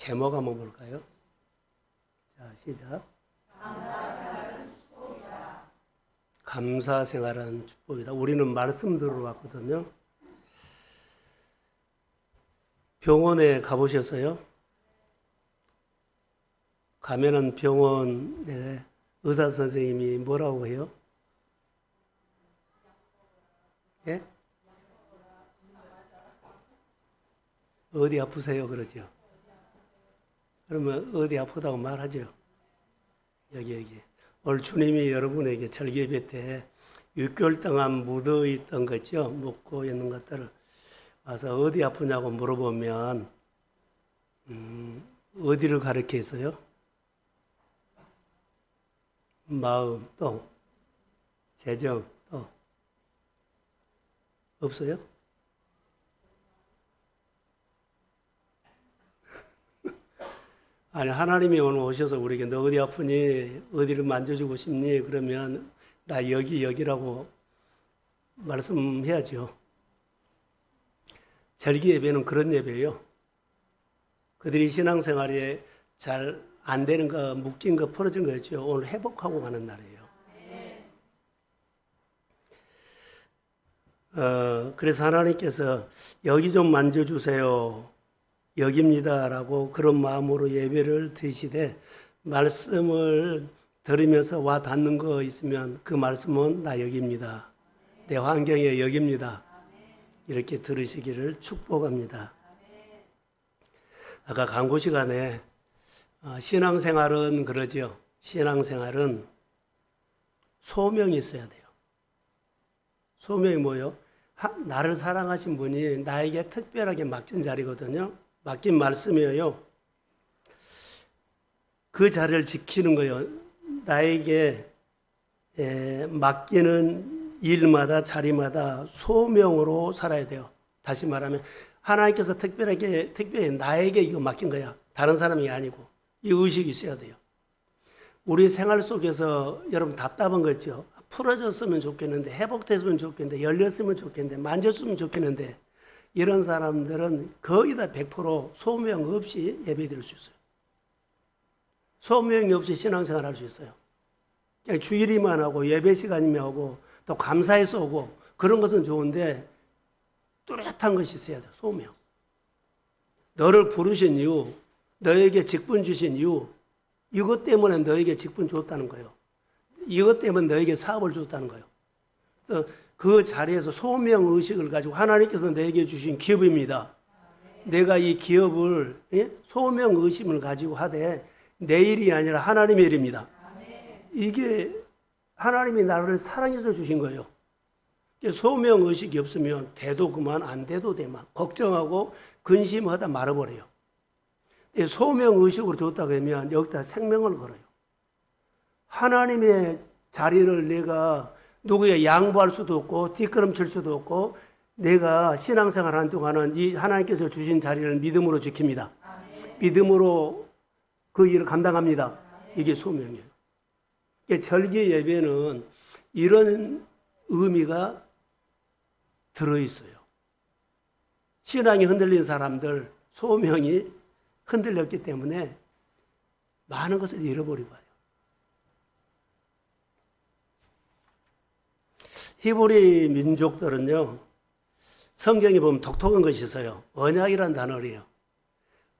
제목 한번 볼까요? 자, 시작. 감사 생활은 축복이다. 우리는 말씀 들어왔거든요. 병원에 가보셨어요? 가면은 병원에 의사 선생님이 뭐라고 해요? 예? 어디 아프세요? 그러죠. 그러면 어디 아프다고 말하죠. 여기. 오늘 주님이 여러분에게 절기예배 때 6개월 동안 묻어있던 거죠. 묻고 있는 것들을 와서 어디 아프냐고 물어보면 어디를 가리켜서요? 마음, 또 재정, 또 없어요? 아니, 하나님이 오늘 오셔서 우리에게 너 어디 아프니? 어디를 만져주고 싶니? 그러면 나 여기라고 말씀해야죠. 절기 예배는 그런 예배예요. 그들이 신앙생활에 잘 안 되는 거, 묶인 거, 풀어진 거였죠. 오늘 회복하고 가는 날이에요. 그래서 하나님께서 여기 좀 만져주세요. 여깁니다라고 그런 마음으로 예배를 드시되 말씀을 들으면서 와 닿는 거 있으면 그 말씀은 나 여깁니다. 내 환경에 여깁니다. 이렇게 들으시기를 축복합니다. 아까 강구 시간에 신앙생활은 그러죠. 신앙생활은 소명이 있어야 돼요. 소명이 뭐예요? 나를 사랑하신 분이 나에게 특별하게 맡긴 자리거든요. 맡긴 말씀이에요. 그 자리를 지키는 거예요. 나에게 맡기는 일마다 자리마다 소명으로 살아야 돼요. 다시 말하면 하나님께서 특별히 나에게 이거 맡긴 거야. 다른 사람이 아니고. 이 의식이 있어야 돼요. 우리 생활 속에서 여러분 답답한 거 있죠. 풀어졌으면 좋겠는데, 회복됐으면 좋겠는데, 열렸으면 좋겠는데, 만졌으면 좋겠는데, 이런 사람들은 거의 다 100% 소명 없이 예배드릴 수 있어요. 소명이 없이 신앙생활 할 수 있어요. 그냥 주일이만 하고, 예배 시간이면 하고, 또 감사해서 오고, 그런 것은 좋은데, 뚜렷한 것이 있어야 돼요. 소명. 너를 부르신 이유, 너에게 직분 주신 이유, 이것 때문에 너에게 직분 줬다는 거예요. 이것 때문에 너에게 사업을 줬다는 거예요. 그래서 그 자리에서 소명 의식을 가지고 하나님께서 내게 주신 기업입니다. 내가 이 기업을 소명 의식을 가지고 하되 내 일이 아니라 하나님의 일입니다. 이게 하나님이 나를 사랑해서 주신 거예요. 소명 의식이 없으면 돼도 그만 안 돼도 되만 걱정하고 근심하다 말아버려요. 소명 의식으로 줬다 그러면 여기다 생명을 걸어요. 하나님의 자리를 내가 누구에 양보할 수도 없고 뒷걸음칠 수도 없고 내가 신앙생활 하는 동안은 이 하나님께서 주신 자리를 믿음으로 지킵니다. 믿음으로 그 일을 감당합니다. 이게 소명이에요. 절기 예배는 이런 의미가 들어있어요. 신앙이 흔들린 사람들 소명이 흔들렸기 때문에 많은 것을 잃어버리고 와요. 히브리 민족들은요, 성경에 보면 독특한 것이 있어요. 언약이라는 단어예요.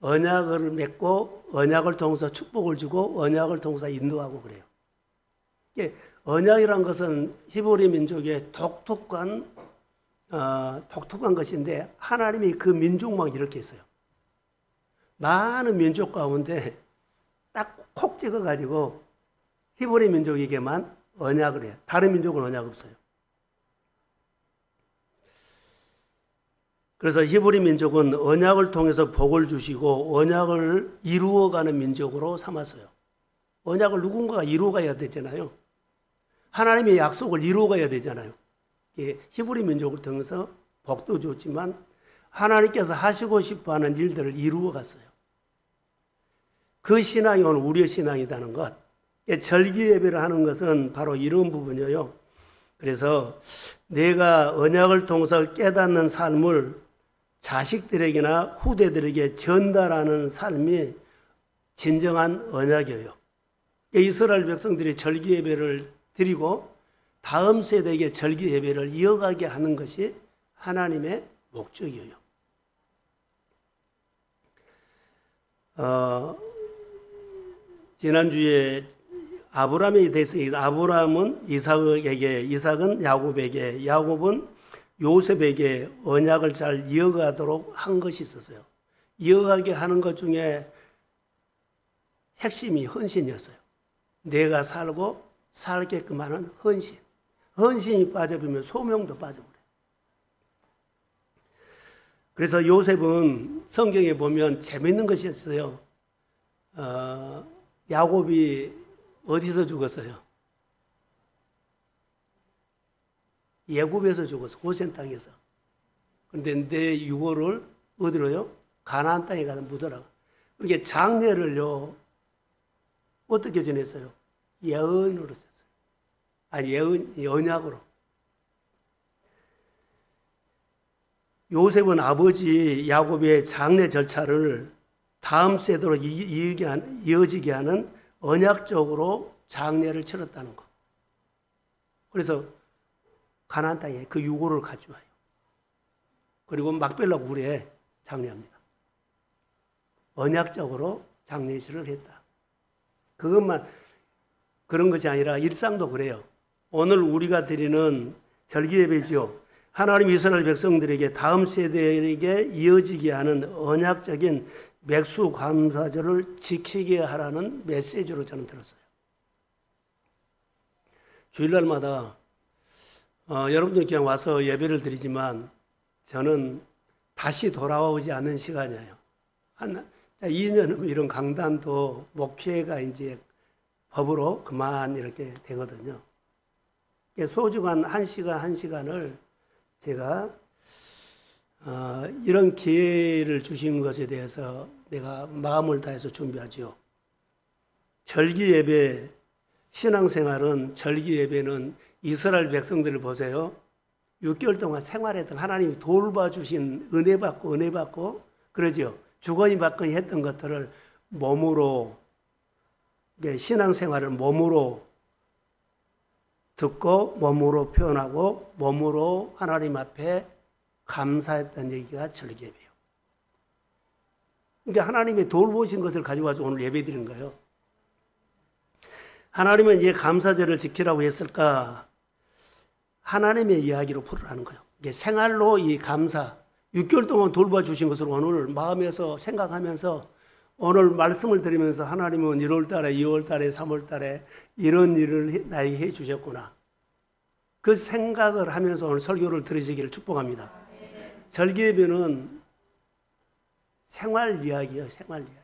언약을 맺고 언약을 통해서 축복을 주고 언약을 통해서 인도하고 그래요. 언약이라는 것은 히브리 민족의 독특한 것인데 하나님이 그 민족만 이렇게 했어요. 많은 민족 가운데 딱 콕 찍어가지고 히브리 민족에게만 언약을 해요. 다른 민족은 언약 없어요. 그래서 히브리 민족은 언약을 통해서 복을 주시고 언약을 이루어가는 민족으로 삼았어요. 언약을 누군가가 이루어가야 되잖아요. 하나님의 약속을 이루어가야 되잖아요. 히브리 민족을 통해서 복도 줬지만 하나님께서 하시고 싶어하는 일들을 이루어갔어요. 그 신앙이 오늘 우리의 신앙이라는 것. 절기 예배를 하는 것은 바로 이런 부분이에요. 그래서 내가 언약을 통해서 깨닫는 삶을 자식들에게나 후대들에게 전달하는 삶이 진정한 언약이에요. 이스라엘 백성들이 절기 예배를 드리고 다음 세대에게 절기 예배를 이어가게 하는 것이 하나님의 목적이에요. 지난주에 아브라함에 대해서 아브라함은 이삭에게, 이삭은 야곱에게, 야곱은 요셉에게 언약을 잘 이어가도록 한 것이 있었어요. 이어가게 하는 것 중에 핵심이 헌신이었어요. 내가 살고 살게끔 하는 헌신. 헌신이 빠져버리면 소명도 빠져버려요. 그래서 요셉은 성경에 보면 재밌는 것이 있어요. 야곱이 어디서 죽었어요? 예굽에서 죽었어. 고센 땅에서. 그런데 내 유골을 어디로요? 가나안 땅에 가서 묻어라. 그러니까 장례를요 어떻게 지냈어요? 예언으로 했어요. 아니 언약으로. 요셉은 아버지 야곱의 장례 절차를 다음 세대로 이어지게 하는 언약적으로 장례를 치렀다는 것. 그래서 가나안 땅에 그 유골을 가져와요. 그리고 막벨라 굴에 장례합니다. 언약적으로 장례식을 했다. 그것만 그런 것이 아니라 일상도 그래요. 오늘 우리가 드리는 절기 예배죠. 하나님 이스라엘 백성들에게 다음 세대에게 이어지게 하는 언약적인 맥수 감사절을 지키게 하라는 메시지로 저는 들었어요. 주일날마다 여러분들 그냥 와서 예배를 드리지만 저는 다시 돌아오지 않는 시간이에요. 한 2년 이런 강단도 목회가 이제 법으로 그만 이렇게 되거든요. 소중한 한 시간을 제가 이런 기회를 주신 것에 대해서 내가 마음을 다해서 준비하죠. 절기 예배, 신앙생활은 절기 예배는 이스라엘 백성들을 보세요. 6개월 동안 생활했던 하나님이 돌봐주신 은혜 받고 그러죠. 주거니 받거니 했던 것들을 몸으로 신앙생활을 몸으로 듣고 몸으로 표현하고 몸으로 하나님 앞에 감사했던 얘기가 절기 예배예요. 그러니까 하나님이 돌보신 것을 가져와서 오늘 예배 드리는 거예요. 하나님은 이 감사절을 지키라고 했을까? 하나님의 이야기로 풀으라는 거예요. 이게 생활로 이 감사, 6개월 동안 돌봐주신 것을 오늘 마음에서 생각하면서 오늘 말씀을 드리면서 하나님은 1월 달에, 2월 달에, 3월 달에 이런 일을 나에게 해 주셨구나. 그 생각을 하면서 오늘 설교를 들으시기를 축복합니다. 절기 예배는 생활 이야기예요, 생활 이야기.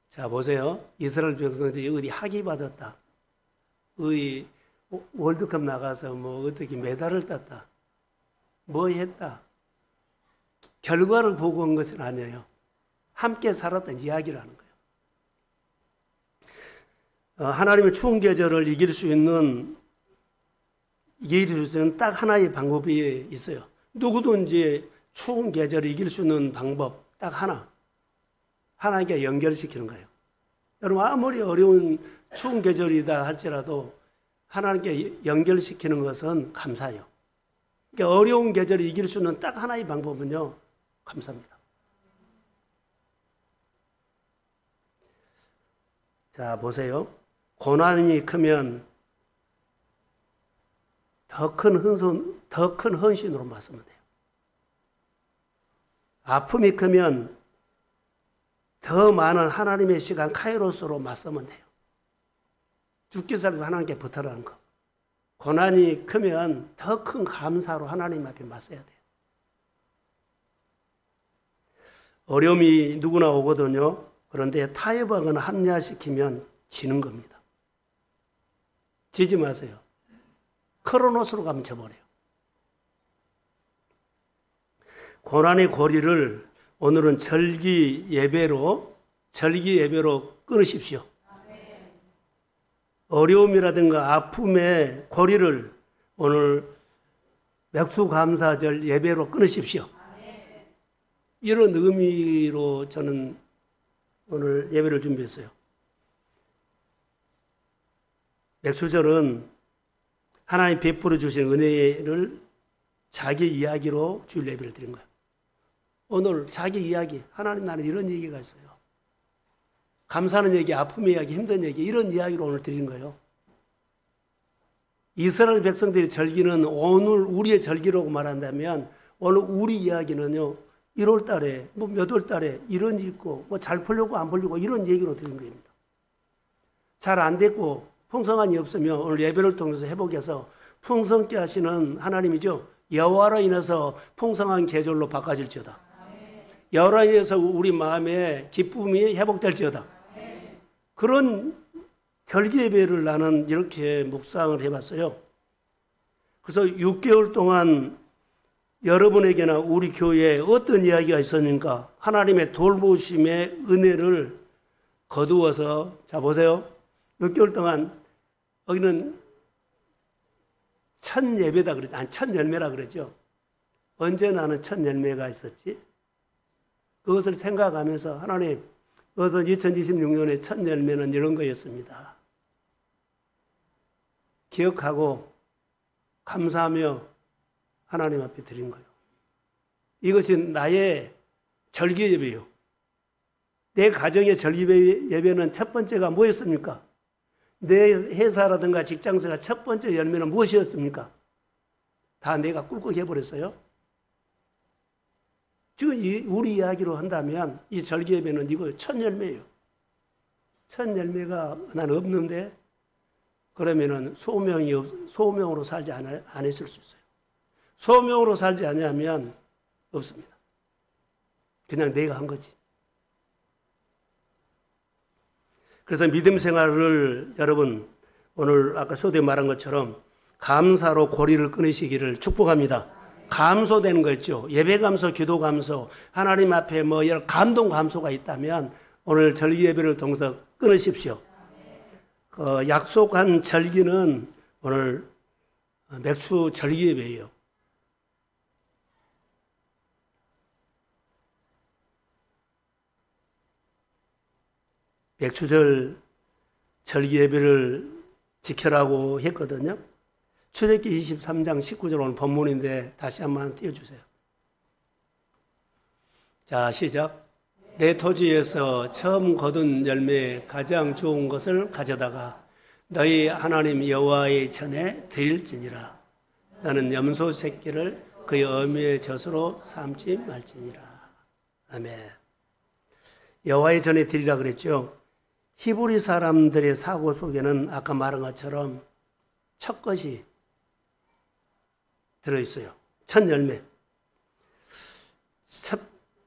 자, 보세요. 이스라엘 백성들이 어디 학위 받았다. 월드컵 나가서 뭐 어떻게 메달을 땄다. 뭐 했다. 결과를 보고 온 것은 아니에요. 함께 살았던 이야기를 하는 거예요. 하나님의 추운 계절을 이길 수 있는 딱 하나의 방법이 있어요. 누구든지 추운 계절을 이길 수 있는 방법 딱 하나. 하나님께 연결시키는 거예요. 여러분 아무리 어려운 추운 계절이다 할지라도 하나님께 연결시키는 것은 감사해요. 그러니까 어려운 계절을 이길 수 있는 딱 하나의 방법은요. 감사합니다. 자, 보세요. 고난이 크면 더 큰 헌신으로 맞서면 돼요. 아픔이 크면 더 많은 하나님의 시간 카이로스로 맞서면 돼요. 죽기 살고 하나님께 붙으라는 거. 고난이 크면 더 큰 감사로 하나님 앞에 맞서야 돼요. 어려움이 누구나 오거든요. 그런데 타협하거나 합리화시키면 지는 겁니다. 지지 마세요. 크로노스로 가면 져버려요. 고난의 고리를 오늘은 절기 예배로 끊으십시오. 어려움이라든가 아픔의 고리를 오늘 맥수감사절 예배로 끊으십시오. 이런 의미로 저는 오늘 예배를 준비했어요. 맥수절은 하나님 베풀어 주신 은혜를 자기 이야기로 주일 예배를 드린 거예요. 오늘 자기 이야기, 하나님 나는 이런 얘기가 있어요. 감사하는 얘기, 아픔의 이야기, 힘든 얘기, 이런 이야기로 오늘 드린 거예요. 이스라엘 백성들의 절기는 오늘 우리의 절기라고 말한다면 오늘 우리 이야기는요, 1월 달에, 몇 월 달에 이런 일이 있고, 잘 풀려고 안 풀리고 이런 얘기로 드린 겁니다. 잘 안 됐고, 풍성함이 없으면 오늘 예배를 통해서 회복해서 풍성케 하시는 하나님이죠. 여호와로 인해서 풍성한 계절로 바꿔질지어다. 여호와로 인해서 우리 마음에 기쁨이 회복될지어다. 그런 절기 예배를 나는 이렇게 묵상을 해봤어요. 그래서 6개월 동안 여러분에게나 우리 교회에 어떤 이야기가 있었는가, 하나님의 돌보심의 은혜를 거두어서, 자 보세요. 6개월 동안 여기는 첫 예배다 그랬죠. 아니, 첫 열매라 그랬죠. 언제 나는 첫 열매가 있었지? 그것을 생각하면서 하나님, 그것은 2026년의 첫 열매는 이런 거였습니다. 기억하고 감사하며 하나님 앞에 드린 거예요. 이것이 나의 절기 예배요. 내 가정의 절기 예배는 첫 번째가 뭐였습니까? 내 회사라든가 직장생활 첫 번째 열매는 무엇이었습니까? 다 내가 꿀꺽해버렸어요. 지금 우리 이야기로 한다면 이 절기 예배는 이거 첫 열매예요. 첫 열매가 난 없는데 그러면은 소명으로 살지 안 했을 수 있어요. 소명으로 살지 않으면 없습니다. 그냥 내가 한 거지. 그래서 믿음 생활을 여러분 오늘 아까 소대 말한 것처럼 감사로 고리를 끊으시기를 축복합니다. 감소되는 거 있죠. 예배 감소, 기도 감소, 하나님 앞에 여러 감동 감소가 있다면 오늘 절기 예배를 통해서 끊으십시오. 약속한 절기는 오늘 맥수 절기 예배예요. 맥수절 절기 예배를 지켜라고 했거든요. 출애굽기 23장 19절 오늘 본문인데 다시 한번 띄워주세요. 자, 시작. 내 토지에서 처음 거둔 열매에 가장 좋은 것을 가져다가 너희 하나님 여호와의 전에 드릴지니라. 너는 염소 새끼를 그의 어미의 젖으로 삼지 말지니라. 아멘. 여호와의 전에 드리라 그랬죠. 히브리 사람들의 사고 속에는 아까 말한 것처럼 첫 것이 들어있어요. 첫 열매.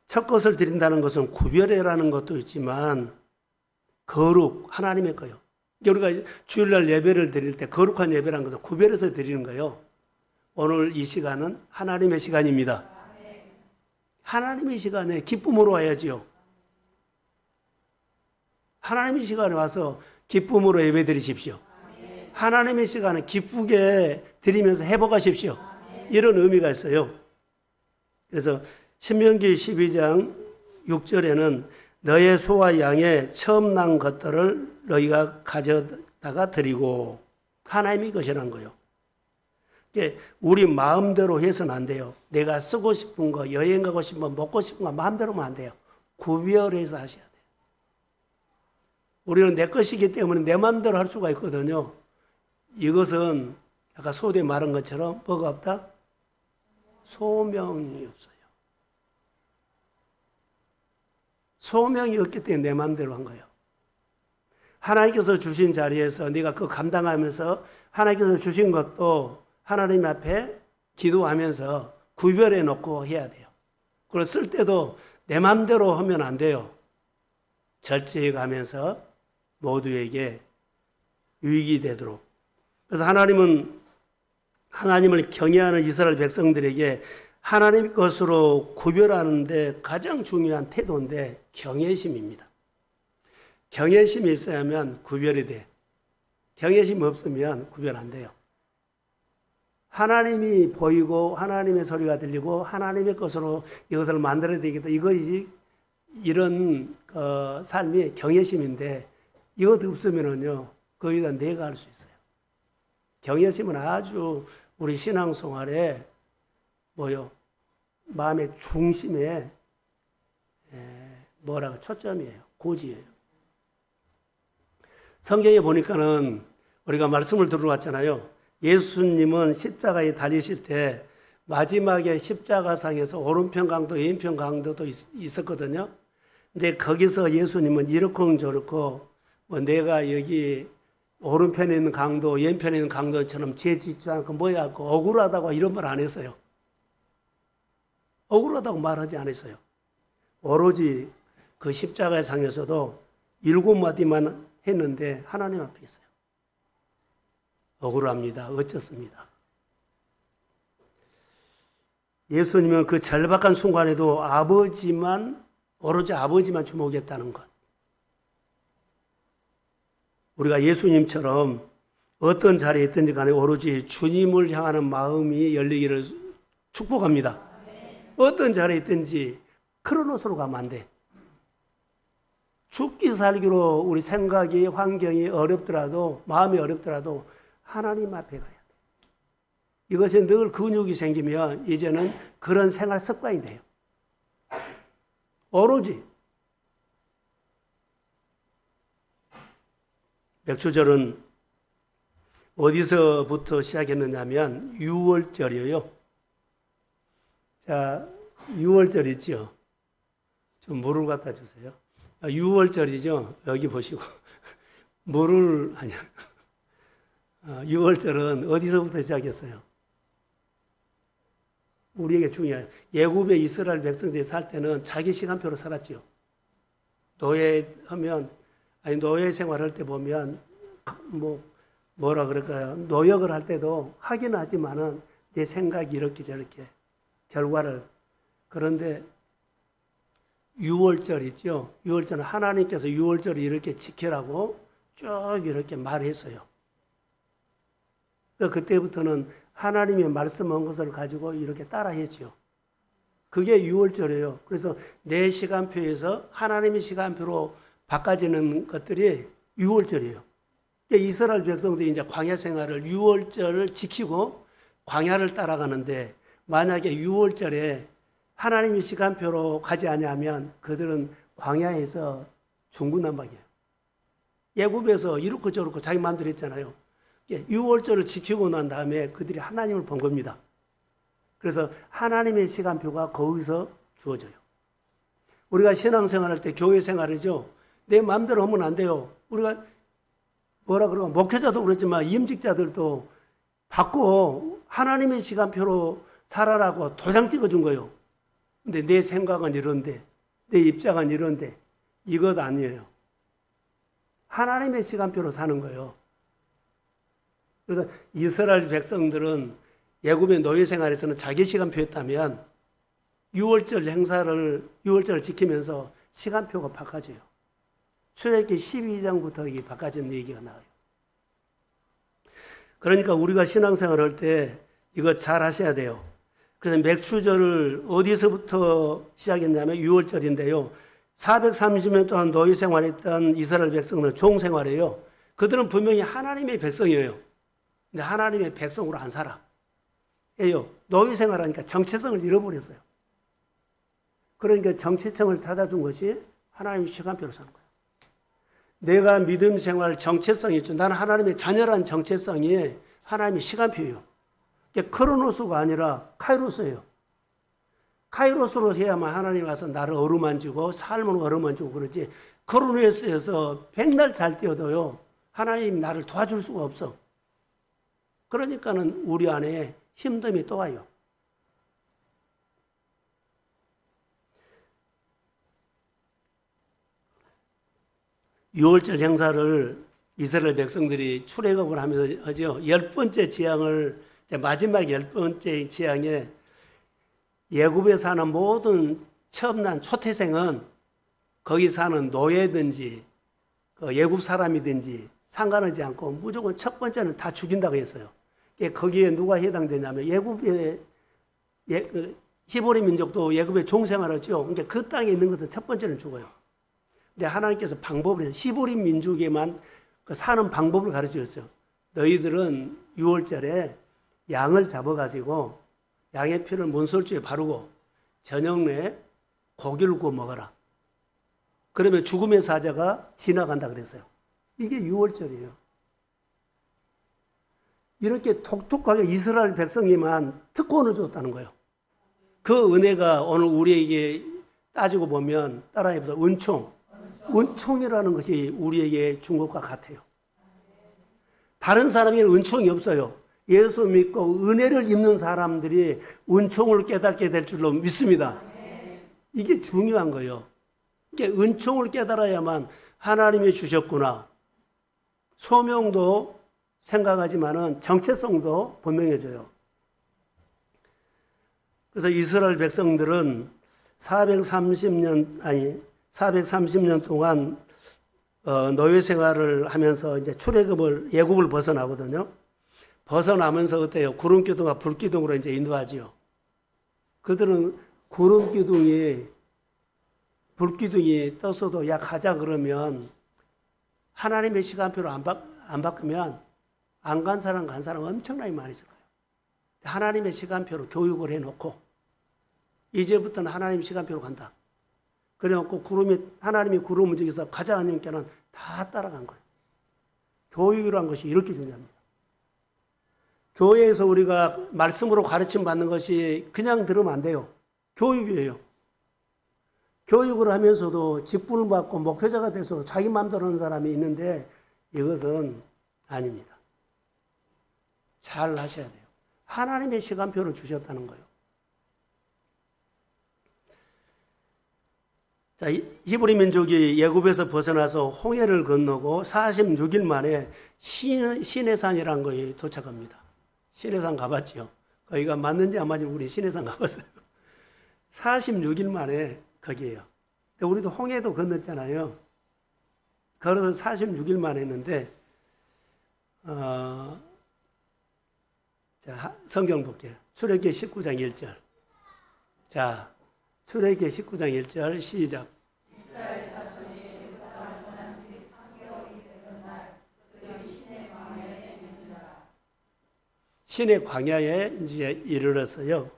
첫 것을 드린다는 것은 구별해라는 것도 있지만 거룩, 하나님의 거요. 우리가 주일날 예배를 드릴 때 거룩한 예배라는 것은 구별해서 드리는 거예요. 오늘 이 시간은 하나님의 시간입니다. 하나님의 시간에 기쁨으로 와야지요. 하나님의 시간에 와서 기쁨으로 예배 드리십시오. 하나님의 시간에 기쁘게 드리면서 회복하십시오. 이런 의미가 있어요. 그래서 신명기 12장 6절에는 너의 소와 양의 처음 난 것들을 너희가 가져다가 드리고 하나님이 것이라는 거예요. 우리 마음대로 해서는 안 돼요. 내가 쓰고 싶은 거, 여행 가고 싶은 거, 먹고 싶은 거 마음대로 하면 안 돼요. 구별해서 하셔야 돼요. 우리는 내 것이기 때문에 내 마음대로 할 수가 있거든요. 이것은 아까 소대 말한 것처럼 뭐가 없다? 소명이 없어요. 소명이 없기 때문에 내 마음대로 한 거예요. 하나님께서 주신 자리에서 네가 그거 감당하면서 하나님께서 주신 것도 하나님 앞에 기도하면서 구별해 놓고 해야 돼요. 그리고 쓸 때도 내 마음대로 하면 안 돼요. 절제해 가면서 모두에게 유익이 되도록. 그래서 하나님을 경외하는 이스라엘 백성들에게 하나님 것으로 구별하는데 가장 중요한 태도인데 경외심입니다. 경외심이 있어야만 구별이 돼. 경외심이 없으면 구별 안 돼요. 하나님이 보이고 하나님의 소리가 들리고 하나님의 것으로 이것을 만들어야 되겠다. 이것이 이런 삶이 경외심인데 이것 없으면은요 거기다 내가 할 수 있어요. 경외심은 아주 우리 신앙생활에 마음의 중심에 초점이에요. 고지예요. 성경에 보니까는 우리가 말씀을 들어왔잖아요. 예수님은 십자가에 달리실 때 마지막에 십자가상에서 오른편 강도, 왼편 강도도 있었거든요. 근데 거기서 예수님은 이렇고 저렇고 내가 여기 오른편에 있는 강도, 왼편에 있는 강도처럼 죄 짓지 않고 뭐야고 억울하다고 이런 말 안 했어요. 억울하다고 말하지 않았어요. 오로지 그 십자가의 상에서도 7마디만 했는데 하나님 앞에 있어요. 억울합니다. 어쩌습니다. 예수님은 그 절박한 순간에도 오로지 아버지만 주목했다는 것. 우리가 예수님처럼 어떤 자리에 있든지 간에 오로지 주님을 향하는 마음이 열리기를 축복합니다. 어떤 자리에 있든지 크로노스로 가면 안 돼. 죽기 살기로 우리 생각이 환경이 어렵더라도 마음이 어렵더라도 하나님 앞에 가야 돼. 이것이 늘 근육이 생기면 이제는 그런 생활 습관이 돼요. 오로지 맥추절은 어디서부터 시작했느냐면 6월절이에요. 자, 6월절 있죠? 좀 물을 갖다 주세요. 6월절이죠? 여기 보시고. 물을, 아니야. 6월절은 어디서부터 시작했어요? 우리에게 중요해요. 예굽의 이스라엘 백성들이 살 때는 자기 시간표로 살았죠. 노예 생활할 때 보면, 뭐라 그럴까요? 노역을 할 때도 하긴 하지만은 내 생각이 이렇게 저렇게 결과를. 그런데 6월절 있죠? 6월절은 하나님께서 6월절을 이렇게 지키라고 쭉 이렇게 말했어요. 그때부터는 하나님의 말씀한 것을 가지고 이렇게 따라 했죠. 그게 6월절이에요. 그래서 내 시간표에서 하나님의 시간표로 바꿔지는 것들이 6월절이에요. 이스라엘 백성들이 이제 광야 생활을 6월절을 지키고 광야를 따라가는데 만약에 6월절에 하나님의 시간표로 가지 않으면 그들은 광야에서 중구난방이에요. 예굽에서 이렇고 저렇고 자기 마음대로 했잖아요. 6월절을 지키고 난 다음에 그들이 하나님을 본 겁니다. 그래서 하나님의 시간표가 거기서 주어져요. 우리가 신앙생활할 때 교회 생활이죠. 내 마음대로 하면 안 돼요. 우리가 목회자도 그렇지만 임직자들도 받고 하나님의 시간표로 살아라고 도장 찍어준 거예요. 근데 내 생각은 이런데, 내 입장은 이런데, 이것 아니에요. 하나님의 시간표로 사는 거예요. 그래서 이스라엘 백성들은 예굽의 노예 생활에서는 자기 시간표였다면 6월절을 지키면서 시간표가 바꿔져요. 출애굽기 12장부터 이게 바꿔진 얘기가 나와요. 그러니까 우리가 신앙생활 할 때 이거 잘 하셔야 돼요. 그래서 맥추절을 어디서부터 시작했냐면 6월절인데요. 430년 동안 노예 생활했던 이스라엘 백성들은 종생활이에요. 그들은 분명히 하나님의 백성이에요. 근데 하나님의 백성으로 안 살아. 노예 생활하니까 정체성을 잃어버렸어요. 그러니까 정체성을 찾아준 것이 하나님의 시간표로 사는 거예요. 내가 믿음 생활 정체성이 있죠. 나는 하나님의 자녀라는 정체성이 하나님의 시간표예요. 크로노스가 아니라 카이로스예요. 카이로스로 해야만 하나님 와서 나를 어루만지고 삶을 어루만지고 그러지. 크로노스에서 백날 잘 뛰어도요. 하나님 나를 도와줄 수가 없어. 그러니까는 우리 안에 힘듦이 또 와요. 유월절 행사를 이스라엘 백성들이 출애굽을 하면서 하죠. 10번째 재앙을 마지막 10번째 재앙에 예굽에 사는 모든 처음 난 초태생은 거기 사는 노예든지 예굽 사람이든지 상관하지 않고 무조건 첫 번째는 다 죽인다고 했어요. 거기에 누가 해당되냐면 히브리 민족도 예굽의 종생활했죠. 이제 그 땅에 있는 것은 첫 번째는 죽어요. 근데 하나님께서 방법을 해서 히브리 민족에만 그 사는 방법을 가르쳐 줬어요. 너희들은 6월절에 양을 잡아가지고 양의 피를 문설주에 바르고 저녁 내에 고기를 구워 먹어라. 그러면 죽음의 사자가 지나간다 그랬어요. 이게 6월절이에요. 이렇게 독특하게 이스라엘 백성에만 특권을 줬다는 거예요. 그 은혜가 오늘 우리에게 따지고 보면 따라해보세요. 은총. 은총이라는 것이 우리에게 준 것과 같아요. 다른 사람에게는 은총이 없어요. 예수 믿고 은혜를 입는 사람들이 은총을 깨닫게 될 줄로 믿습니다. 이게 중요한 거예요. 이게 은총을 깨달아야만 하나님이 주셨구나. 소명도 생각하지만은 정체성도 분명해져요. 그래서 이스라엘 백성들은 430년 동안 노예 생활을 하면서 이제 예굽을 벗어나거든요. 벗어나면서 어때요? 구름 기둥과 불 기둥으로 이제 인도하지요. 그들은 구름 기둥이 불 기둥이 떠서도 야 가자 그러면 하나님의 시간표로 안 바꾸면 안 간 사람 간 사람 엄청나게 많이 있을 거예요. 하나님의 시간표로 교육을 해놓고 이제부터는 하나님 시간표로 간다. 그래갖고 하나님이 구름 움직여서 가자 하나님께는 다 따라간 거예요. 교육이라는 것이 이렇게 중요합니다. 교회에서 우리가 말씀으로 가르침 받는 것이 그냥 들으면 안 돼요. 교육이에요. 교육을 하면서도 직분을 받고 목회자가 돼서 자기 마음대로 하는 사람이 있는데 이것은 아닙니다. 잘 하셔야 돼요. 하나님의 시간표를 주셨다는 거예요. 자, 히브리 민족이 예굽에서 벗어나서 홍해를 건너고 46일 만에 시내산이라는 거에 도착합니다. 시내산 가봤죠? 거기가 맞는지 안 맞는지 우리 시내산 가봤어요. 46일 만에 거기에요. 우리도 홍해도 건넜잖아요. 걸어서 46일 만에 했는데 자, 성경 볼게요. 출애굽기 19장 1절. 자, 출애굽기 19장 1절 시작. 이스라엘 자손이 땅을 떠난 지 3개월이 되던 날 그들이 신의 광야에 이제 이르렀어요.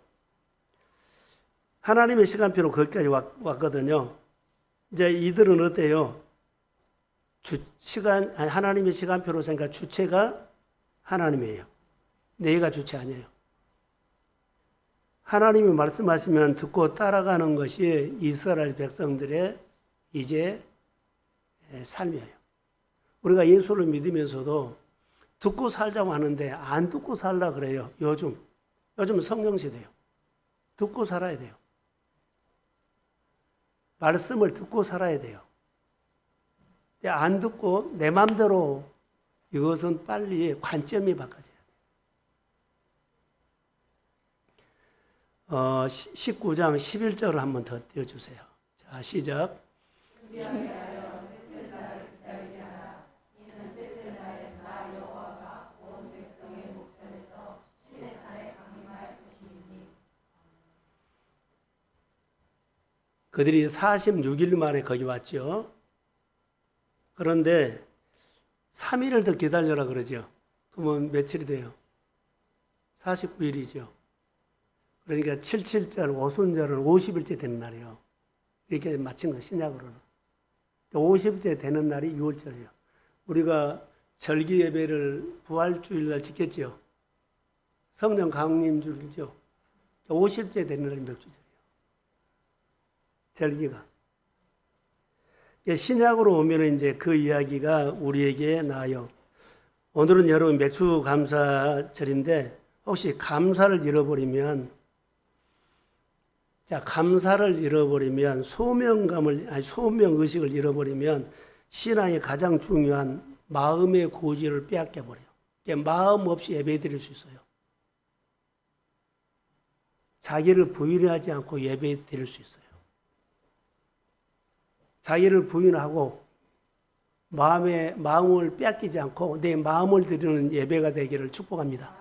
하나님의 시간표로 거기까지 왔거든요. 이제 이들은 어때요? 하나님의 시간표로 생각 주체가 하나님이에요. 내가 주체 아니에요. 하나님이 말씀하시면 듣고 따라가는 것이 이스라엘 백성들의 이제 삶이에요. 우리가 예수를 믿으면서도 듣고 살자고 하는데 안 듣고 살라 그래요. 요즘 성령 시대예요. 듣고 살아야 돼요. 말씀을 듣고 살아야 돼요. 안 듣고 내 마음대로 이것은 빨리 관점이 바꿔져야 돼요. 19장 11절을 한번 더 띄워주세요. 자, 시작. 그들이 46일 만에 거기 왔죠. 그런데 3일을 더 기다려라 그러죠. 그러면 며칠이 돼요? 49일이죠. 그러니까 77절, 오순절은 50일째 되는 날이에요. 이렇게 마친 거 신약으로는. 50일째 되는 날이 6월절이에요. 우리가 절기 예배를 부활주일날 지켰죠. 성령 강림주일이죠. 50일째 되는 날이 몇 주죠? 절기가. 신약으로 오면 이제 그 이야기가 우리에게 나와요. 오늘은 여러분 맥주감사절인데 혹시 감사를 잃어버리면 소명의식을 잃어버리면 신앙의 가장 중요한 마음의 고지를 빼앗겨 버려요. 마음 없이 예배 드릴 수 있어요. 자기를 부인하지 않고 예배 드릴 수 있어요. 자기를 부인하고 마음을 빼앗기지 않고 내 마음을 드리는 예배가 되기를 축복합니다.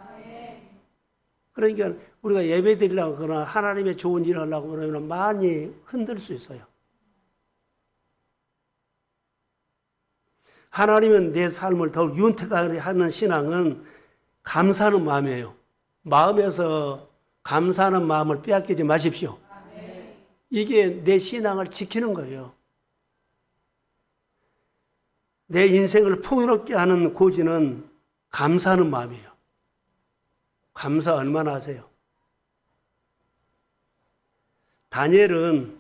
그러니까 우리가 예배 드리려고 하거나 하나님의 좋은 일을 하려고 그러면 많이 흔들 수 있어요. 하나님은 내 삶을 더욱 윤택하게 하는 신앙은 감사하는 마음이에요. 마음에서 감사하는 마음을 빼앗기지 마십시오. 이게 내 신앙을 지키는 거예요. 내 인생을 풍요롭게 하는 고지는 감사하는 마음이에요. 감사 얼마나 하세요? 다니엘은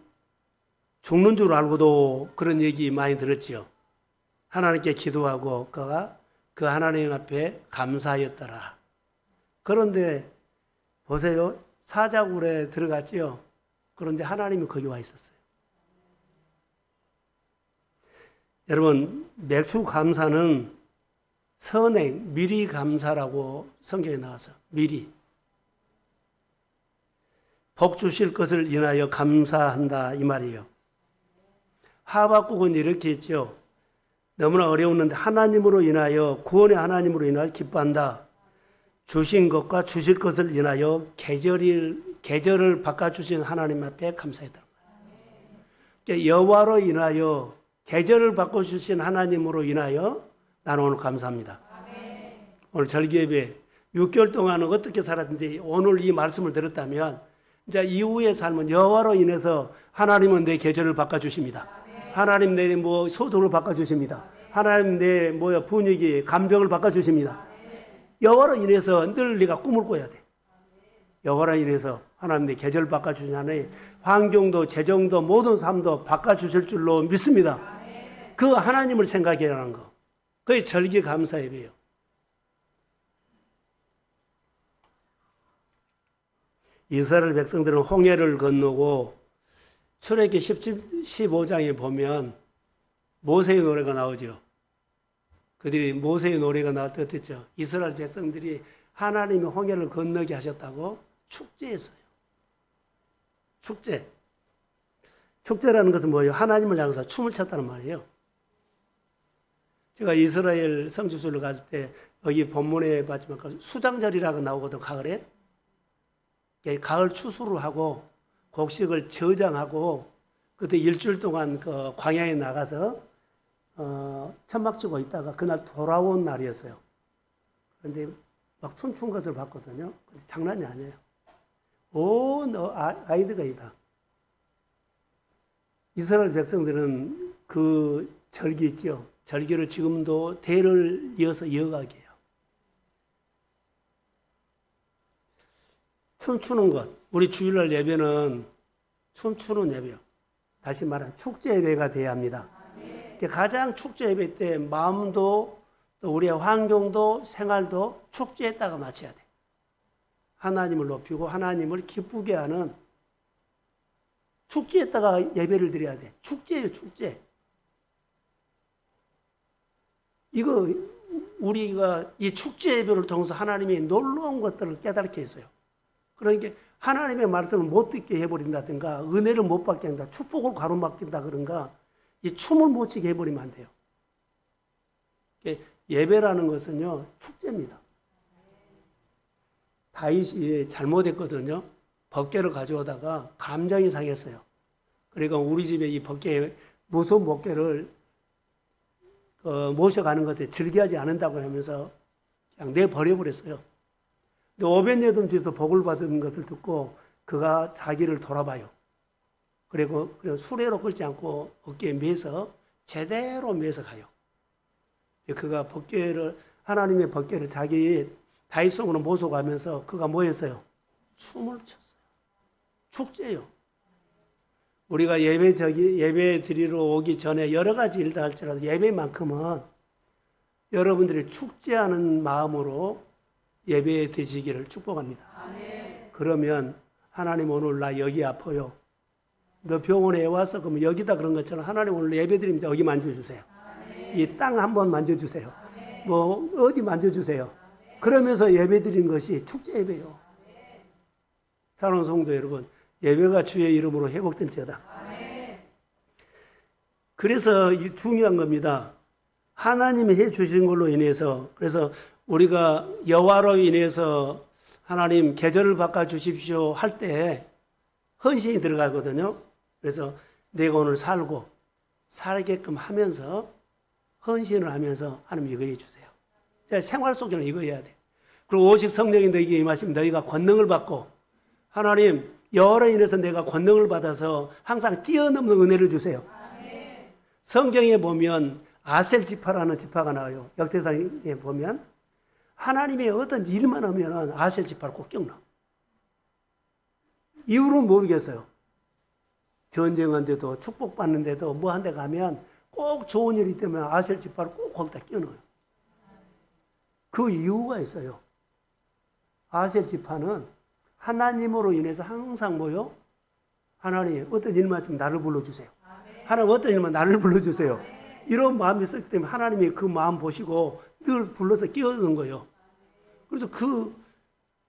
죽는 줄 알고도 그런 얘기 많이 들었지요. 하나님께 기도하고 그가 그 하나님 앞에 감사하였더라. 그런데 보세요. 사자굴에 들어갔지요. 그런데 하나님이 거기 와 있었어요. 여러분, 맥주 감사는 선행, 미리 감사라고 성경에 나와서 미리. 복 주실 것을 인하여 감사한다 이 말이에요. 하박국은 이렇게 했죠. 너무나 어려웠는데 하나님으로 인하여 구원의 하나님으로 인하여 기뻐한다. 주신 것과 주실 것을 인하여 계절을 바꿔주신 하나님 앞에 감사했다. 그러니까 여호와로 인하여 계절을 바꿔주신 하나님으로 인하여 나는 오늘 감사합니다. 오늘 절기예배 6개월 동안은 어떻게 살았는지 오늘 이 말씀을 들었다면 이제 이후의 삶은 여호와로 인해서 하나님은 내 계절을 바꿔주십니다. 하나님 내 소득을 바꿔주십니다. 하나님 내 분위기, 감정을 바꿔주십니다. 여호와로 인해서 늘 네가 꿈을 꿔야 돼. 여호와로 인해서 하나님 내 계절을 바꿔주신 하나님 환경도 재정도 모든 삶도 바꿔주실 줄로 믿습니다. 그 하나님을 생각해야 하는 거. 그게 절기 감사 예배예요. 이스라엘 백성들은 홍해를 건너고 출애굽기 15장에 보면 모세의 노래가 나오죠. 그들이 모세의 노래가 나왔을 때 어땠죠? 이스라엘 백성들이 하나님이 홍해를 건너게 하셨다고 축제했어요. 축제. 축제라는 것은 뭐예요? 하나님을 향해서 춤을 췄다는 말이에요. 제가 이스라엘 성지순례 갔을 때 여기 본문에 봤지만 수장절이라고 나오거든, 가을에. 가을 추수를 하고 곡식을 저장하고 그때 일주일 동안 그 광야에 나가서 천막 치고 있다가 그날 돌아온 날이었어요. 그런데 막 춤춘 것을 봤거든요. 근데 장난이 아니에요. 온 아이들과 있다. 이스라엘 백성들은 그 절기 있죠. 절기를 지금도 대를 이어서 이어가게 해요. 춤추는 것. 우리 주일날 예배는 춤추는 예배요. 다시 말하면 축제 예배가 돼야 합니다. 가장 축제 예배 때 마음도 또 우리의 환경도 생활도 축제에다가 맞춰야 돼. 하나님을 높이고 하나님을 기쁘게 하는 축제에다가 예배를 드려야 돼. 축제예요, 축제. 이거 우리가 이 축제 예배를 통해서 하나님이 놀라운 것들을 깨닫게 했어요. 그러니까 하나님의 말씀을 못 듣게 해버린다든가 은혜를 못 받게 한다, 축복을 가로막힌다 그런가 이 춤을 못 추게 해버리면 안 돼요. 예배라는 것은요 축제입니다. 다윗이 잘못했거든요. 법궤를 가져오다가 감정이 상했어요. 그러니까 우리 집에 이 법궤 무서운 법궤를 모셔가는 것에 즐겨하지 않는다고 하면서 그냥 내버려버렸어요. 근데 오벳에돔 집에서 복을 받은 것을 듣고 그가 자기를 돌아봐요. 그리고 수레로 끌지 않고 어깨에 매서 제대로 매서 가요. 그가 법궤를 하나님의 법궤를 자기 다윗성으로 모셔가면서 그가 뭐 했어요? 춤을 췄어요. 축제예요. 우리가 예배 드리러 오기 전에 여러 가지 일도 할지라도 예배만큼은 여러분들이 축제하는 마음으로 예배에 드시기를 축복합니다. 그러면 하나님 오늘 나 여기 아파요. 너 병원에 와서 그러면 여기다 그런 것처럼 하나님 오늘 예배 드립니다. 여기 만져주세요. 이 땅 한번 만져주세요. 뭐 어디 만져주세요. 그러면서 예배 드린 것이 축제 예배예요. 사랑하는 성도 여러분, 예배가 주의 이름으로 회복된지어다. 그래서 중요한 겁니다. 하나님이 해 주신 걸로 인해서, 그래서 우리가 여호와로 인해서 하나님 계절을 바꿔주십시오 할 때 헌신이 들어가거든요. 그래서 내가 오늘 살게끔 하면서 헌신을 하면서 하나님 이거 해주세요. 생활 속에는 이거 해야 돼. 그리고 오직 성령이 너희에게 임하시면 너희가 권능을 받고 하나님 여러 인해서 내가 권능을 받아서 항상 뛰어넘는 은혜를 주세요. 성경에 보면 아셀 지파라는 지파가 나와요. 역대상에 보면 하나님의 어떤 일만 하면 아셀 지파를 꼭 껴넣어. 이유는 모르겠어요. 전쟁한데도 축복받는데도 뭐 한 데 가면 꼭 좋은 일이 있다면 아셀 지파를 꼭 거기다 껴넣어요. 그 이유가 있어요. 아셀 지파는 하나님으로 인해서 항상 뭐요? 하나님 어떤 일만 있으면 나를 불러주세요. 하나님 어떤 일만 나를 불러주세요. 이런 마음이 있었기 때문에 하나님이 그 마음 보시고 늘 불러서 끼워넣은 거예요. 그래서 그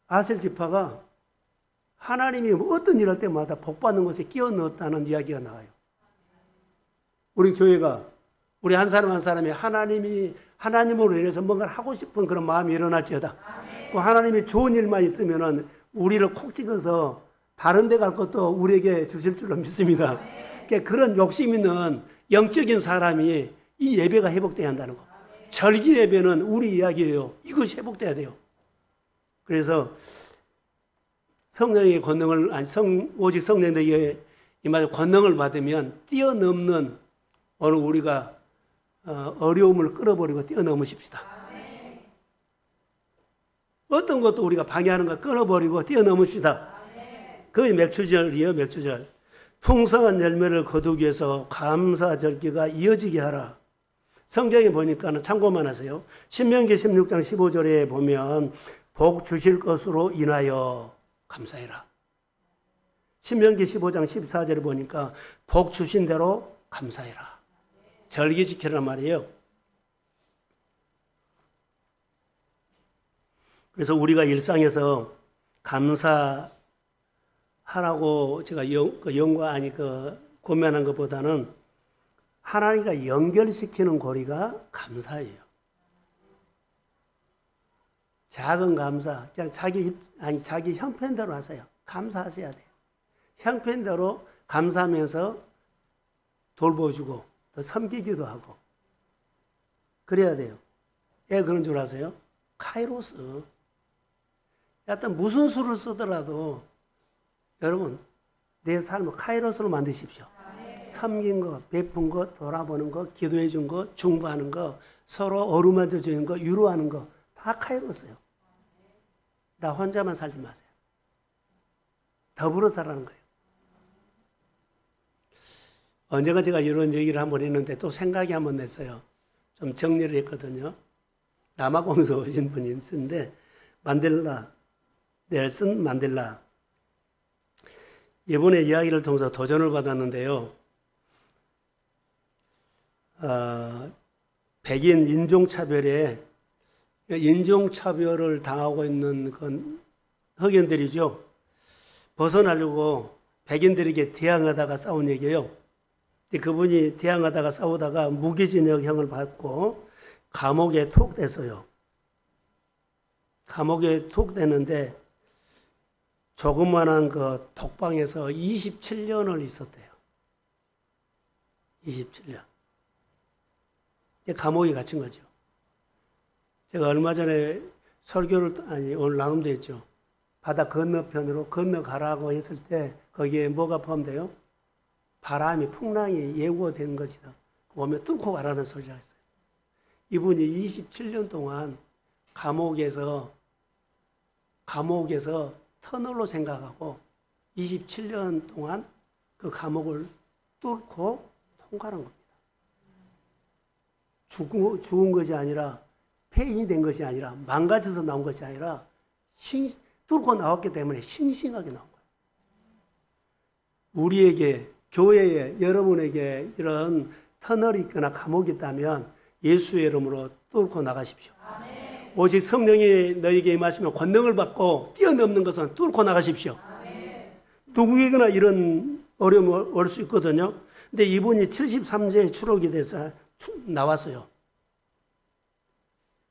아셀 지파가 하나님이 어떤 일 할 때마다 복받는 것에 끼워넣었다는 이야기가 나와요. 우리 교회가 우리 한 사람 한 사람이 하나님으로 인해서 뭔가를 하고 싶은 그런 마음이 일어날지어다. 그 하나님이 좋은 일만 있으면은 우리를 콕 찍어서 다른 데 갈 것도 우리에게 주실 줄로 믿습니다. 그러니까 그런 욕심 있는 영적인 사람이 이 예배가 회복돼야 한다는 거. 절기 예배는 우리 이야기예요. 이것이 회복돼야 돼요. 그래서 성령의 권능을 오직 성령에게 임하여 권능을 받으면 뛰어넘는 오늘 우리가 어려움을 끌어버리고 뛰어넘으십시다. 어떤 것도 우리가 방해하는 거 끊어버리고 뛰어넘읍시다. 그게 맥주절이에요. 맥주절. 풍성한 열매를 거두기 위해서 감사 절기가 이어지게 하라. 성경에 보니까는 참고만 하세요. 신명기 16장 15절에 보면 복 주실 것으로 인하여 감사해라. 신명기 15장 14절에 보니까 복 주신 대로 감사해라. 절기 지키란 말이에요. 그래서 우리가 일상에서 감사하라고 제가 고민하는 것보다는 하나님과 연결시키는 고리가 감사예요. 작은 감사, 그냥 자기 형편대로 하세요. 감사하셔야 돼요. 형편대로 감사하면서 돌보주고 또 섬기기도 하고 그래야 돼요. 왜 그런 줄 아세요? 카이로스. 하여튼 무슨 수를 쓰더라도 여러분 내 삶을 카이로스로 만드십시오. 섬긴 거, 베푼 거, 돌아보는 거, 기도해 준 거, 중보하는 거, 서로 어루만져 주는 거, 위로하는 거 다 카이로스예요. 나 혼자만 살지 마세요. 더불어 살라는 거예요. 언젠가 제가 이런 얘기를 한번 했는데 또 생각이 한번 냈어요. 좀 정리를 했거든요. 남아공에서 오신 분이 있는데 넬슨 만델라. 이번에 이야기를 통해서 도전을 받았는데요. 백인 인종차별을 당하고 있는 건 흑인들이죠. 벗어나려고 백인들에게 대항하다가 싸운 얘기예요. 그분이 대항하다가 싸우다가 무기징역형을 받고 감옥에 툭 됐어요. 감옥에 툭 됐는데 조그만한 그 독방에서 27년을 있었대요. 27년. 감옥에 갇힌 거죠. 제가 얼마 전에 오늘 나눔도 했죠. 바다 건너편으로 건너가라고 했을 때 거기에 뭐가 포함돼요? 바람이, 풍랑이 예고된 것이다. 오면 뚫고 가라는 소리가 있어요. 이분이 27년 동안 감옥에서 터널로 생각하고 27년 동안 그 감옥을 뚫고 통과한 겁니다. 죽은 것이 아니라 폐인이 된 것이 아니라 망가져서 나온 것이 아니라 뚫고 나왔기 때문에 싱싱하게 나온 거예요. 우리에게 교회에 여러분에게 이런 터널이 있거나 감옥이 있다면 예수의 이름으로 뚫고 나가십시오. 아멘. 오직 성령이 너희에게 임하시면 권능을 받고 뛰어넘는 것은 뚫고 나가십시오. 아멘. 누구에게나 이런 어려움이 올 수 있거든요. 근데 이분이 73세에 추록이 돼서 나왔어요.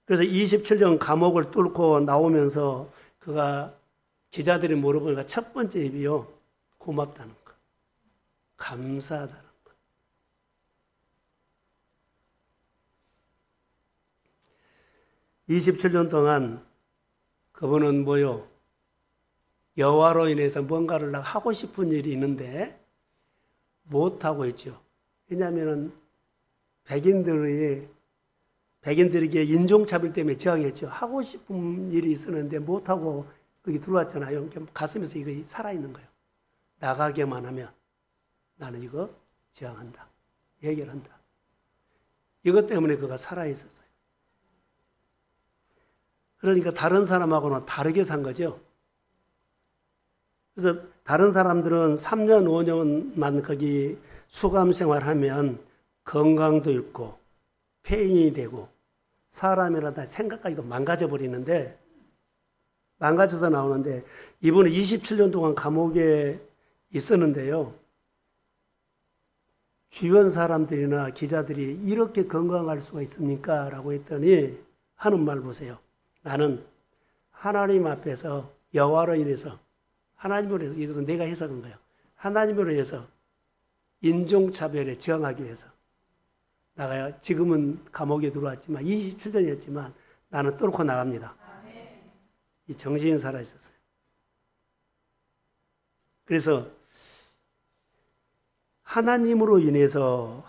그래서 27년 감옥을 뚫고 나오면서 그가 기자들이 물어보니까 첫 번째 입이요. 고맙다는 것. 감사하다는 것. (27년) 동안 그분은 뭐요? 여호와로 인해서 뭔가를 하고 싶은 일이 있는데 못하고 있죠. 왜냐하면 백인들에게 인종차별 때문에 저항했죠. 하고 싶은 일이 있었는데 못하고 여기 들어왔잖아요. 가슴에서 이거 살아있는 거예요. 나가게만 하면 나는 이거 저항한다. 해결한다. 이것 때문에 그가 살아있었어요. 그러니까 다른 사람하고는 다르게 산 거죠. 그래서 다른 사람들은 3년, 5년만 거기 수감 생활하면 건강도 잃고 폐인이 되고 사람이라다 생각까지도 망가져 버리는데 망가져서 나오는데 이분은 27년 동안 감옥에 있었는데요. 주변 사람들이나 기자들이 이렇게 건강할 수가 있습니까? 라고 했더니 하는 말 보세요. 나는 하나님 앞에서 여호와로 인해서 하나님으로 해서 이것은 내가 해석한 거예요. 하나님으로 해서 인종차별에 저항하기 위해서 나가야 지금은 감옥에 들어왔지만 27년이었지만 나는 뚫고 나갑니다. 이 정신이 살아있었어요. 그래서 하나님으로 인해서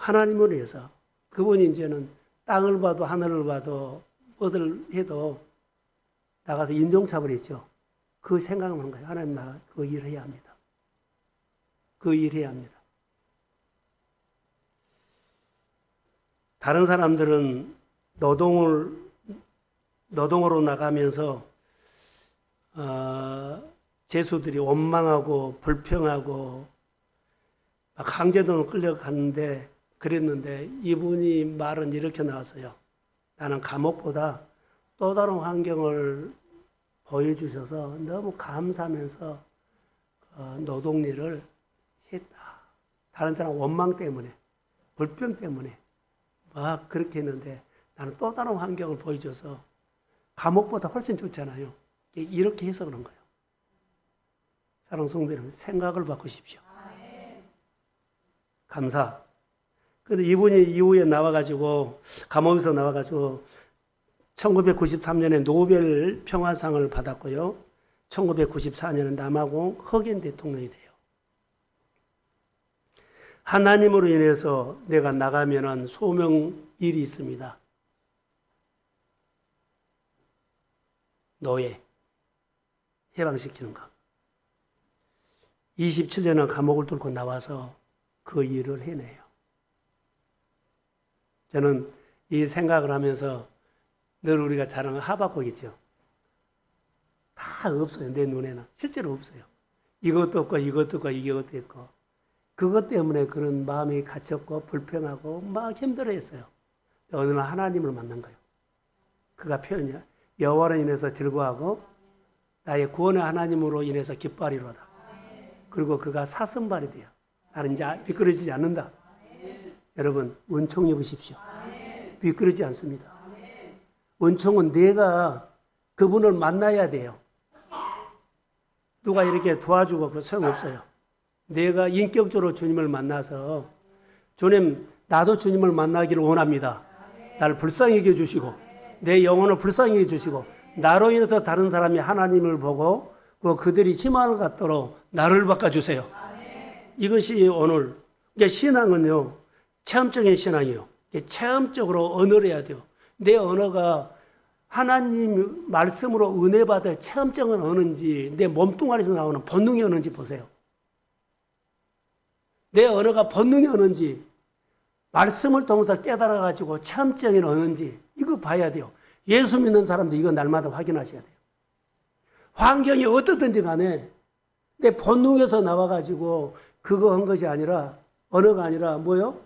그분이 이제는 땅을 봐도 하늘을 봐도 뭐들 해도 나가서 인종차별이 있죠. 그 생각을 하는 거예요. 하나님 나 그 일을 해야 합니다. 그 일 해야 합니다. 다른 사람들은 노동으로 나가면서 죄수들이 원망하고 불평하고 강제동으로 끌려갔는데 그랬는데 이분이 말은 이렇게 나왔어요. 나는 감옥보다 또 다른 환경을 보여주셔서 너무 감사하면서 노동일을 했다. 다른 사람 원망 때문에 불평 때문에 막 그렇게 했는데 나는 또 다른 환경을 보여줘서 감옥보다 훨씬 좋잖아요. 이렇게 해서 그런 거예요. 사랑하는 성도 여러분, 생각을 바꾸십시오. 감사. 그런데 이분이 이후에 감옥에서 나와가지고 1993년에 노벨 평화상을 받았고요. 1994년에 남아공 흑인 대통령이 돼요. 하나님으로 인해서 내가 나가면은 소명일이 있습니다. 노예 해방시키는 것. 27년은 감옥을 뚫고 나와서 그 일을 해내요. 저는 이 생각을 하면서 늘 우리가 자랑하는 하박국 있죠. 다 없어요. 내 눈에는. 실제로 없어요. 이것도 없고 이것도 없고 이것도 있고. 그것 때문에 그런 마음이 갇혔고 불평하고 막 힘들어했어요. 어느 날 하나님을 만난 거예요. 그가 표현이야. 여호와로 인해서 즐거워하고 나의 구원의 하나님으로 인해서 기뻐하리로다. 그리고 그가 사슴발이 돼요. 나는 이제 미끄러지지 않는다. 여러분 은총 입으십시오. 미끄러지지 않습니다. 은총은 내가 그분을 만나야 돼요. 누가 이렇게 도와주고 그 소용없어요. 내가 인격적으로 주님을 만나서 주님 나도 주님을 만나기를 원합니다. 나를 불쌍히 여겨주시고 내 영혼을 불쌍히 여겨주시고 나로 인해서 다른 사람이 하나님을 보고 그들이 희망을 갖도록 나를 바꿔주세요. 이것이 오늘 신앙은요 체험적인 신앙이에요. 체험적으로 언어를 해야 돼요. 내 언어가 하나님 말씀으로 은혜 받아 체험적인 언어인지 내 몸뚱아리에서 나오는 본능의 언어인지 보세요. 내 언어가 본능의 언어인지 말씀을 통해서 깨달아가지고 체험적인 언어인지 이거 봐야 돼요. 예수 믿는 사람도 이거 날마다 확인하셔야 돼요. 환경이 어떻든지 간에 내 본능에서 나와가지고 그거 한 것이 아니라 언어가 아니라 뭐요?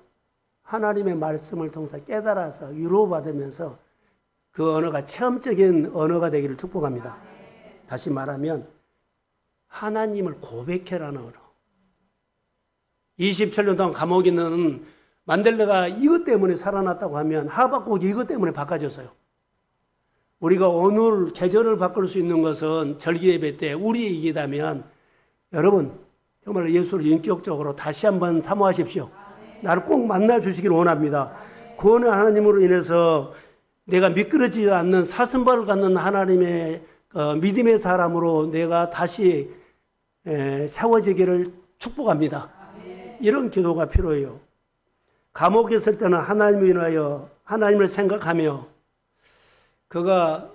하나님의 말씀을 통해서 깨달아서 위로받으면서 그 언어가 체험적인 언어가 되기를 축복합니다. 다시 말하면 하나님을 고백해라는 언어. 27년 동안 감옥에 있는 만델라가 이것 때문에 살아났다고 하면 하박국이 이것 때문에 바꿔졌어요. 우리가 오늘 계절을 바꿀 수 있는 것은 절기 예배 때 우리 이기다면 여러분 정말 예수를 인격적으로 다시 한번 사모하십시오. 나를 꼭 만나 주시길 원합니다. 구원의 하나님으로 인해서 내가 미끄러지지 않는 사슴발을 갖는 하나님의 믿음의 사람으로 내가 다시 세워지기를 축복합니다. 이런 기도가 필요해요. 감옥에 있을 때는 하나님을 인하여 하나님을 생각하며 그가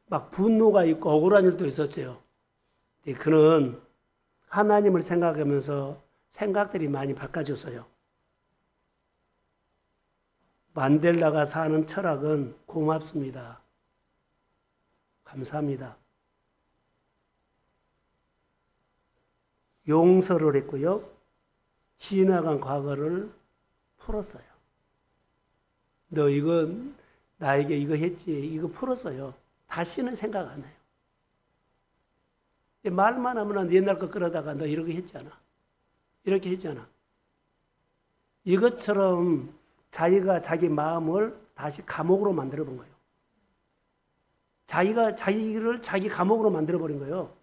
막 분노가 있고 억울한 일도 있었죠. 그는 하나님을 생각하면서 생각들이 많이 바꿔졌어요. 만델라가 사는 철학은 고맙습니다. 감사합니다. 용서를 했고요. 지나간 과거를 풀었어요. 너 이거 나에게 이거 했지, 이거 풀었어요. 다시는 생각 안 해요. 말만 하면 옛날 거 끌어다가 너 이렇게 했잖아. 이렇게 했잖아. 이것처럼 자기가 자기 마음을 다시 감옥으로 만들어 본 거예요. 자기가 자기를 자기 감옥으로 만들어 버린 거예요.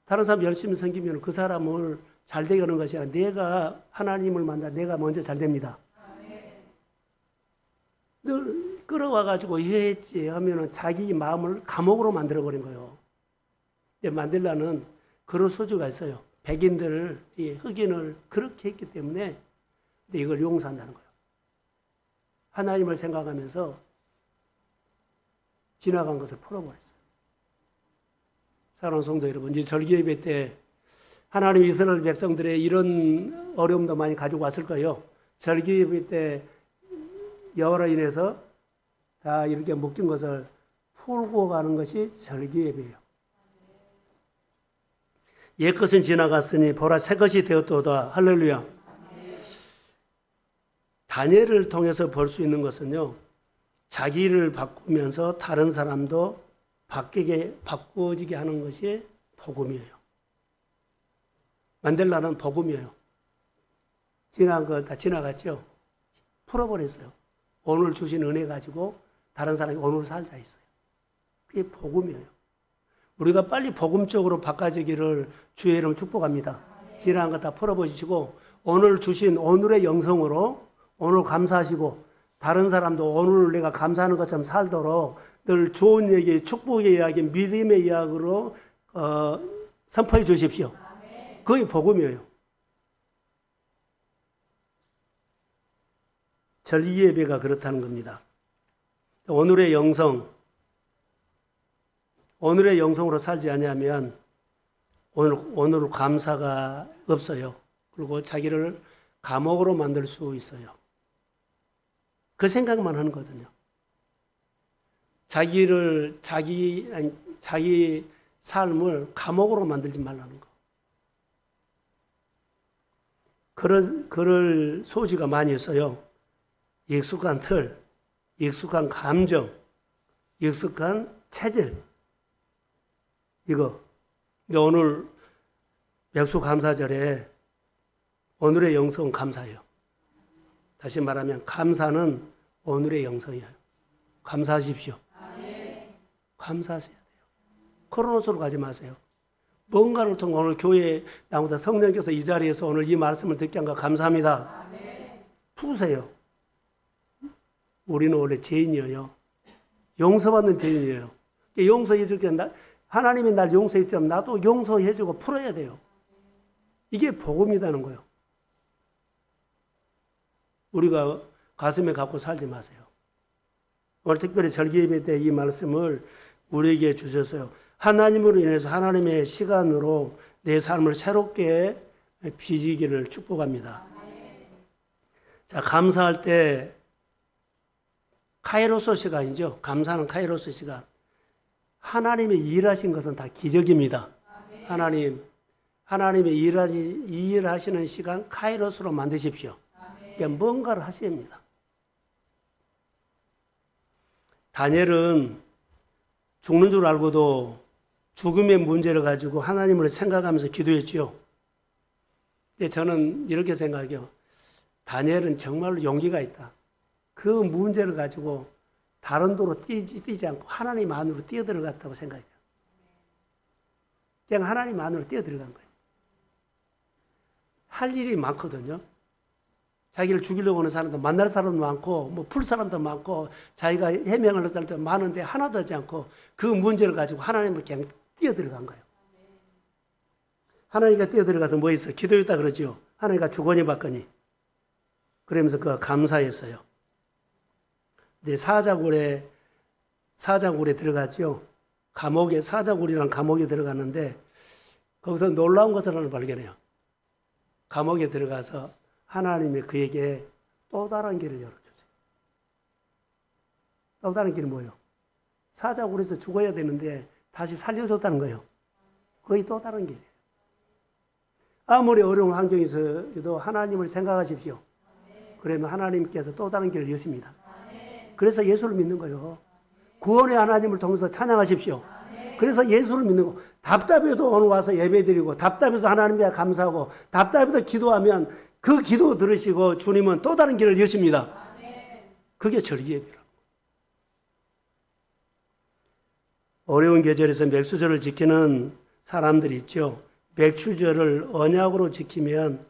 다른 사람 열심히 섬기면 그 사람을 잘 되게 하는 것이 아니라 내가 하나님을 만나 내가 먼저 잘 됩니다. 늘 끌어와가지고 이해했지 하면은 자기 마음을 감옥으로 만들어 버린 거예요. 만델라는 그런 소주가 있어요. 백인들 흑인을 그렇게 했기 때문에 이걸 용서한다는 거예요. 하나님을 생각하면서 지나간 것을 풀어버렸어요. 사랑하는 성도 여러분, 이제 절기 예배 때 하나님 이스라엘 백성들의 이런 어려움도 많이 가지고 왔을 거예요. 절기 예배 때 여호와로 인해서 다 이렇게 묶인 것을 풀고 가는 것이 절기 예배예요. 옛것은 지나갔으니 보라 새것이 되었도다. 할렐루야. 다니엘을 통해서 볼 수 있는 것은요. 자기를 바꾸면서 다른 사람도 바꾸어지게 하는 것이 복음이에요. 만델라는 복음이에요. 지난 거 다 지나갔죠. 풀어버렸어요. 오늘 주신 은혜 가지고 다른 사람이 오늘 살자 했어요. 그게 복음이에요. 우리가 빨리 복음적으로 바꿔지기를 주의 이름으로 축복합니다. 지난 거 다 풀어버리시고 오늘 주신 오늘의 영성으로 오늘 감사하시고 다른 사람도 오늘 내가 감사하는 것처럼 살도록 늘 좋은 얘기, 축복의 이야기, 믿음의 이야기로 선포해 주십시오. 그게 복음이에요. 절기 예배가 그렇다는 겁니다. 오늘의 영성으로 살지 않으면 오늘 감사가 없어요. 그리고 자기를 감옥으로 만들 수 있어요. 그 생각만 하는 거거든요. 자기 삶을 감옥으로 만들지 말라는 거. 그럴 소지가 많이 있어요. 익숙한 틀, 익숙한 감정, 익숙한 체질. 이거. 근데 오늘 백수감사절에 오늘의 영성은 감사예요. 다시 말하면 감사는 오늘의 영성이에요. 감사하십시오. 감사하셔야 돼요. 코로나스로 가지 마세요. 뭔가를 통해 오늘 교회에 나오다 성령께서 이 자리에서 오늘 이 말씀을 듣게 한 거 감사합니다. 푸세요. 우리는 원래 죄인이에요. 용서받는 죄인이에요. 용서해줄 게 하나님이 날 용서했지만 나도 용서해주고 풀어야 돼요. 이게 복음이라는 거예요. 우리가 가슴에 갖고 살지 마세요. 오늘 특별히 절기 예배 때 이 말씀을 우리에게 주셨어요. 하나님으로 인해서 하나님의 시간으로 내 삶을 새롭게 빚기를 축복합니다. 자, 감사할 때 카이로스 시간이죠. 감사는 카이로스 시간. 하나님의 일하신 것은 다 기적입니다. 하나님의 일하시는 시간 카이로스로 만드십시오. 그러니까 뭔가를 하셔야 합니다. 다니엘은 죽는 줄 알고도 죽음의 문제를 가지고 하나님을 생각하면서 기도했죠. 근데 저는 이렇게 생각해요. 다니엘은 정말로 용기가 있다. 그 문제를 가지고 다른 도로 뛰지 않고 하나님 안으로 뛰어들어갔다고 생각해요. 그냥 하나님 안으로 뛰어들어간 거예요. 할 일이 많거든요. 자기를 죽이려고 하는 사람도 만날 사람도 많고 뭐 풀 사람도 많고 자기가 해명을 할 사람도 많은데 하나도 하지 않고 그 문제를 가지고 하나님을 그냥 뛰어들어간 거예요. 하나님과 뛰어들어가서 뭐 있어요? 기도했다 그러죠. 하나님과 주거니 받거니. 그러면서 그 감사했어요. 근데 사자굴에 들어갔죠. 사자굴이라는 감옥에 들어갔는데 거기서 놀라운 것을 하나 발견해요. 감옥에 들어가서 하나님이 그에게 또 다른 길을 열어주세요. 또 다른 길은 뭐예요? 사자굴에서 죽어야 되는데 다시 살려줬다는 거예요. 거의 또 다른 길이에요. 아무리 어려운 환경에서도 하나님을 생각하십시오. 그러면 하나님께서 또 다른 길을 여십니다. 그래서 예수를 믿는 거예요. 구원의 하나님을 통해서 찬양하십시오. 그래서 예수를 믿는 거. 답답해도 오늘 와서 예배드리고 답답해서 하나님께 감사하고 답답해도 기도하면 그 기도 들으시고 주님은 또 다른 길을 여십니다. 그게 절기예배라고. 어려운 계절에서 맥수절을 지키는 사람들이 있죠. 맥수절을 언약으로 지키면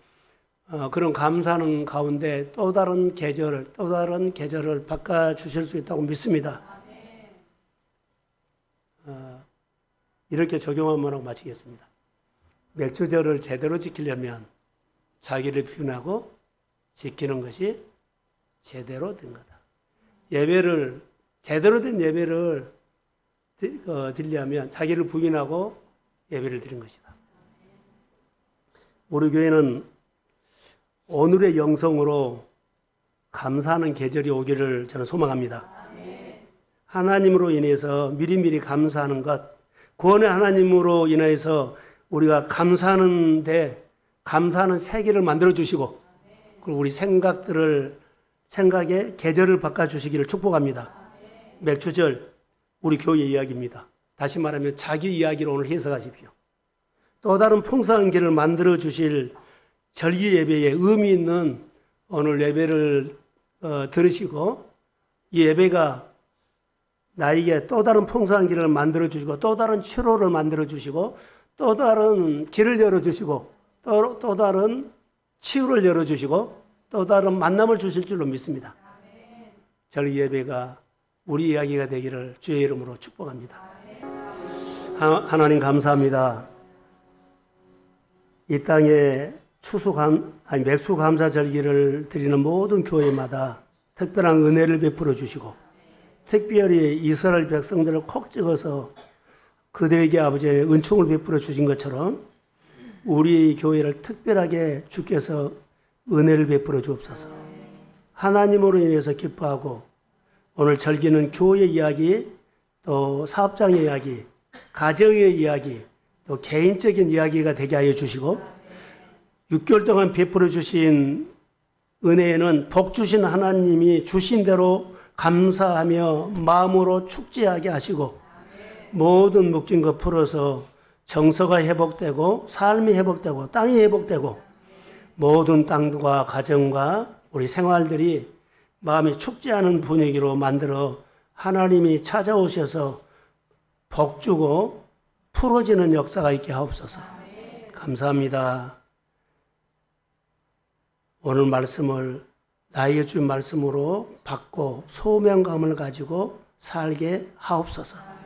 그런 감사하는 가운데 또 다른 계절을 바꿔주실 수 있다고 믿습니다. 이렇게 적용하면 하고 마치겠습니다. 맥주절을 제대로 지키려면 자기를 비운하고 지키는 것이 제대로 된 거다. 제대로 된 예배를 드리려면 자기를 부인하고 예배를 드린 것이다. 우리 교회는 오늘의 영성으로 감사하는 계절이 오기를 저는 소망합니다. 하나님으로 인해서 미리미리 감사하는 것, 구원의 하나님으로 인해서 우리가 감사하는 세계를 만들어 주시고, 그리고 우리 생각의 계절을 바꿔 주시기를 축복합니다. 맥주절, 우리 교회 이야기입니다. 다시 말하면 자기 이야기로 오늘 해석하십시오. 또 다른 풍성한 길을 만들어 주실 절기 예배에 의미 있는 오늘 예배를 들으시고, 이 예배가 나에게 또 다른 풍성한 길을 만들어 주시고, 또 다른 치료를 만들어 주시고, 또 다른 길을 열어 주시고, 또 다른 치유를 열어 주시고, 또 다른 만남을 주실 줄로 믿습니다. 절기 예배가 우리 이야기가 되기를 주의 이름으로 축복합니다. 하나님 감사합니다. 이 땅에 맥수감사 절기를 드리는 모든 교회마다 특별한 은혜를 베풀어 주시고, 특별히 이스라엘 백성들을 콕 찍어서 그들에게 아버지의 은총을 베풀어 주신 것처럼 우리 교회를 특별하게 주께서 은혜를 베풀어 주옵소서. 하나님으로 인해서 기뻐하고, 오늘 절기는 교회 이야기, 또 사업장의 이야기, 가정의 이야기, 또 개인적인 이야기가 되게 하여 주시고, 6개월 동안 베풀어 주신 은혜에는 복 주신 하나님이 주신 대로 감사하며 마음으로 축제하게 하시고, 모든 묶인 것 풀어서 정서가 회복되고 삶이 회복되고 땅이 회복되고 모든 땅과 가정과 우리 생활들이 마음이 축제하는 분위기로 만들어 하나님이 찾아오셔서 복 주고 풀어지는 역사가 있게 하옵소서. 감사합니다. 오늘 말씀을 나에게 준 말씀으로 받고 소명감을 가지고 살게 하옵소서.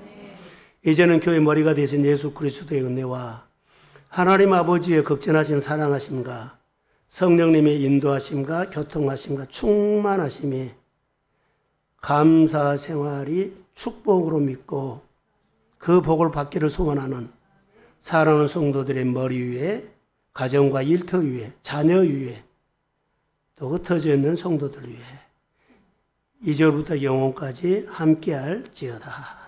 이제는 교회 머리가 되신 예수 그리스도의 은혜와 하나님 아버지의 극진하신 사랑하심과 성령님의 인도하심과 교통하심과 충만하심이 감사 생활이 축복으로 믿고 그 복을 받기를 소원하는 사랑하는 성도들의 머리 위에, 가정과 일터 위에, 자녀 위에, 또 흩어져 있는 성도들 위에 이제부터 영원까지 함께할지어다.